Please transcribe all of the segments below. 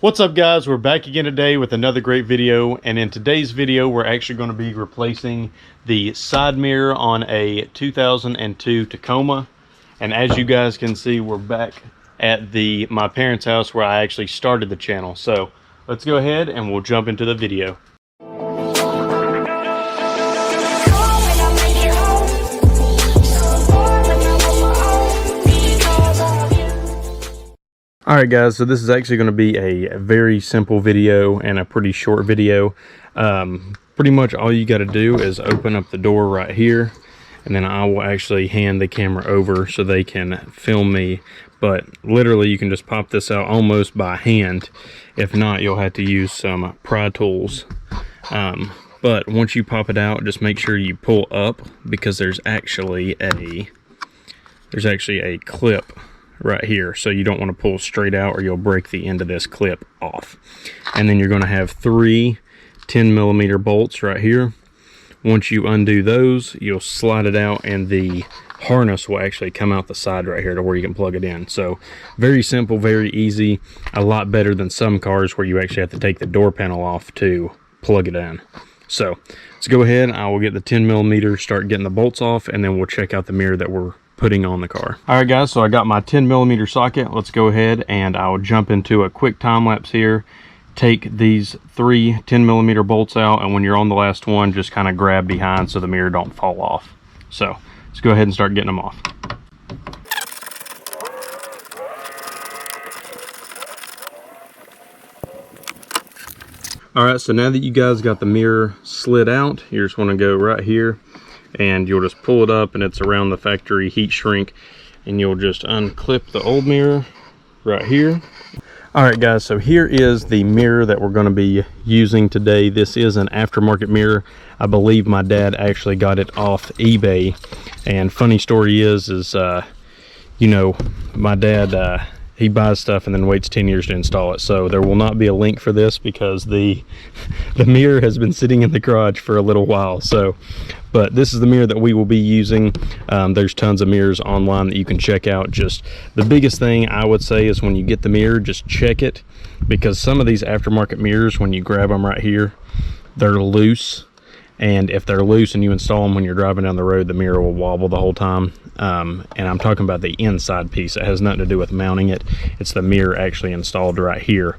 What's up, guys? We're back again today with another great video, and in today's video we're actually going to be replacing the side mirror on a 2002 Tacoma. And as you guys can see, we're back at my parents' house where I actually started the channel. So let's go ahead and we'll jump into the video. Alright guys, so this is actually going to be a very simple video and a pretty short video. Pretty much all you got to do is open up the door right here, and then I will actually hand the camera over so they can film me. But literally you can just pop this out almost by hand. If not, you'll have to use some pry tools. But once you pop it out, just make sure you pull up, because there's actually a clip right here, so you don't want to pull straight out or you'll break the end of this clip off. And then you're going to have three 10mm bolts right here. Once you undo those, you'll slide it out and the harness will actually come out the side right here to where you can plug it in. So very simple, very easy, a lot better than some cars where you actually have to take the door panel off to plug it in. So let's go ahead, I will get the 10mm, start getting the bolts off, and then we'll check out the mirror that we're putting on the car. Alright guys, so I got my 10mm socket. Let's go ahead and I'll jump into a quick time lapse here. Take these three 10mm bolts out, and when you're on the last one, just kind of grab behind so the mirror don't fall off. So let's go ahead and start getting them off. Alright, so now that you guys got the mirror slid out, you just want to go right here and you'll just pull it up, and it's around the factory heat shrink, and you'll just unclip the old mirror right here. Alright guys, so here is the mirror that we're going to be using today. This is an aftermarket mirror. I believe my dad actually got it off eBay. And funny story is you know, my dad he buys stuff and then waits 10 years to install it. So there will not be a link for this, because the mirror has been sitting in the garage for a little while. So, but this is the mirror that we will be using. There's tons of mirrors online that you can check out. Just the biggest thing I would say is when you get the mirror, just check it, because some of these aftermarket mirrors, when you grab them right here, they're loose. And if they're loose and you install them when you're driving down the road, the mirror will wobble the whole time. And I'm talking about the inside piece. It has nothing to do with mounting it. It's the mirror actually installed right here.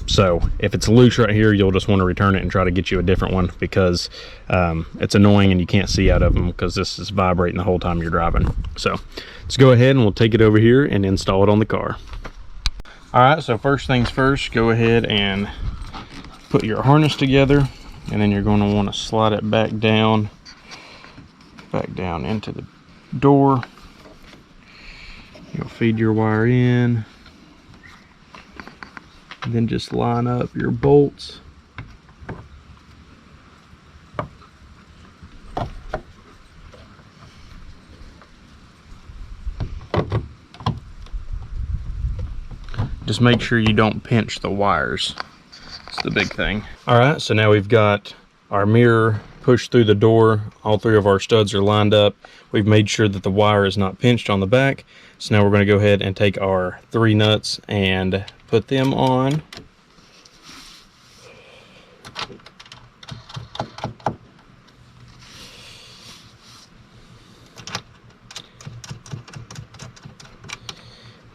So if it's loose right here, you'll just want to return it and try to get you a different one, because it's annoying and you can't see out of them because this is vibrating the whole time you're driving. So let's go ahead and we'll take it over here and install it on the car. All right, so first things first, go ahead and put your harness together. And then you're going to want to slide it back down into the door. You'll feed your wire in, and then just line up your bolts. Just make sure you don't pinch the wires. The big thing. All right, so now we've got our mirror pushed through the door. All three of our studs are lined up. We've made sure that the wire is not pinched on the back. So now we're going to go ahead and take our three nuts and put them on.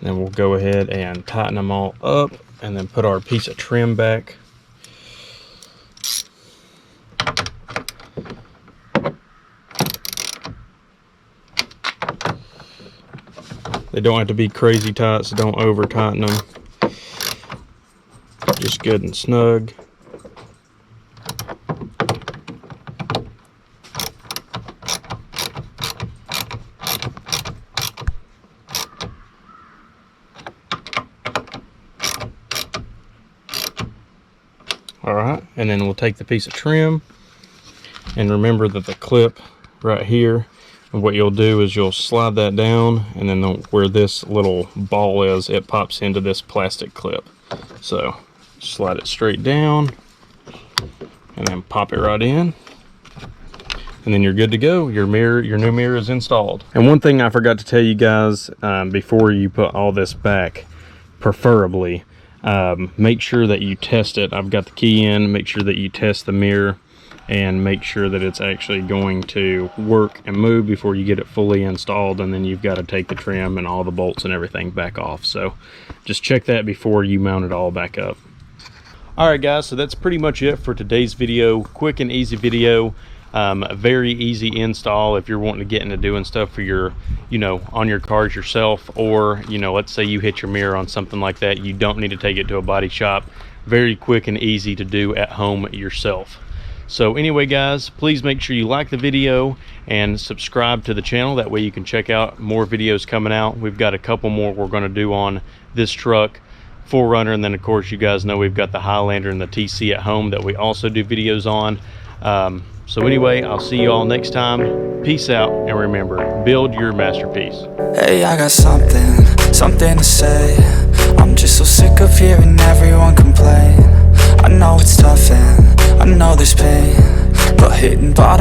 Then we'll go ahead and tighten them all up, and then put our piece of trim back. They don't have to be crazy tight, so don't over tighten them. Just good and snug. All right, and then we'll take the piece of trim, and remember that the clip right here, and what you'll do is you'll slide that down, and then where this little ball is, it pops into this plastic clip. So slide it straight down and then pop it right in, and then you're good to go. Your new mirror is installed. And one thing I forgot to tell you guys, before you put all this back, preferably make sure that you test it. I've got the key in. Make sure that you test the mirror and make sure that it's actually going to work and move before you get it fully installed, and then you've got to take the trim and all the bolts and everything back off. So just check that before you mount it all back up. Alright guys, so that's pretty much it for today's video. Quick and easy video. A very easy install if you're wanting to get into doing stuff for your, on your cars yourself, or, let's say you hit your mirror on something like that. You don't need to take it to a body shop. Very quick and easy to do at home yourself. So anyway guys, please make sure you like the video and subscribe to the channel. That way you can check out more videos coming out. We've got a couple more we're going to do on this truck, 4Runner, and then of course you guys know we've got the Highlander and the TC at home that we also do videos on. So anyway, I'll see you all next time. Peace out, and remember, build your masterpiece. Hey, I got something to say. I'm just so sick of hearing everyone complain. I know it's tough and I know there's pain, but hitting bottom